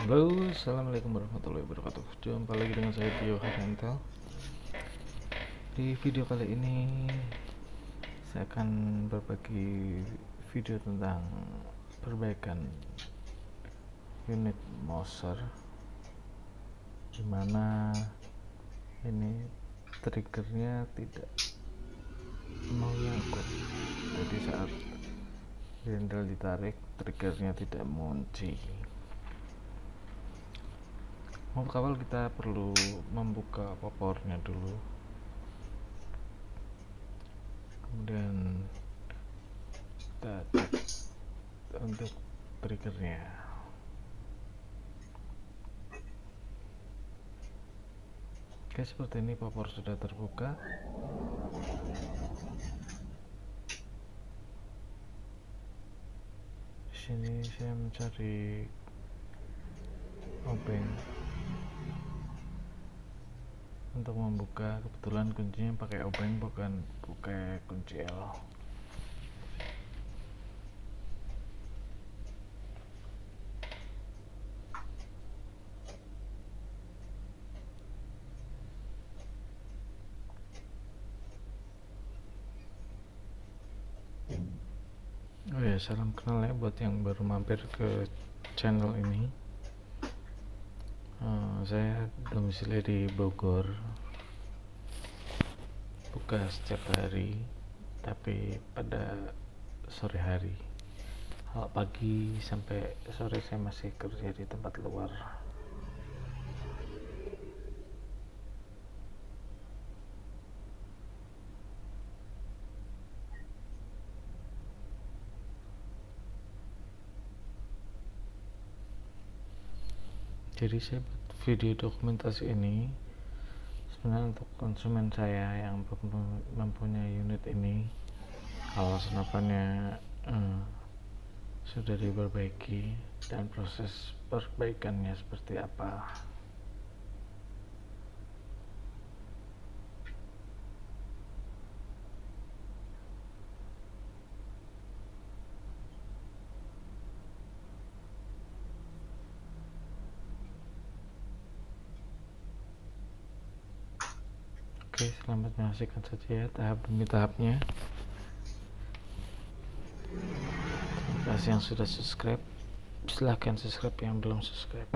Halo, assalamualaikum warahmatullahi wabarakatuh. Jumpa lagi dengan saya HARYANTO. Di video kali ini saya akan berbagi video tentang perbaikan unit motor, dimana ini triggernya tidak mau nyangkut. Jadi saat handle ditarik, triggernya tidak mengunci. Untuk awal kita perlu membuka popornya dulu, kemudian kita cek untuk triggernya. Oke, seperti ini popor sudah terbuka. Di sini saya mencari obeng untuk membuka. Kebetulan kuncinya pakai obeng, bukan pakai kunci L. Oh ya, salam kenal ya buat yang baru mampir ke channel ini. Saya domisili di Bogor, buka setiap hari, tapi pada sore hari. Pagi sampai sore saya masih kerja di tempat luar. Jadi saya buat video dokumentasi ini sebenarnya untuk konsumen saya yang mempunyai unit ini. Kalau senapannya sudah diperbaiki dan proses perbaikannya seperti apa. Oke, selamat menyaksikan saja ya tahap demi tahapnya. Terima kasih yang sudah subscribe. Silahkan subscribe yang belum subscribe.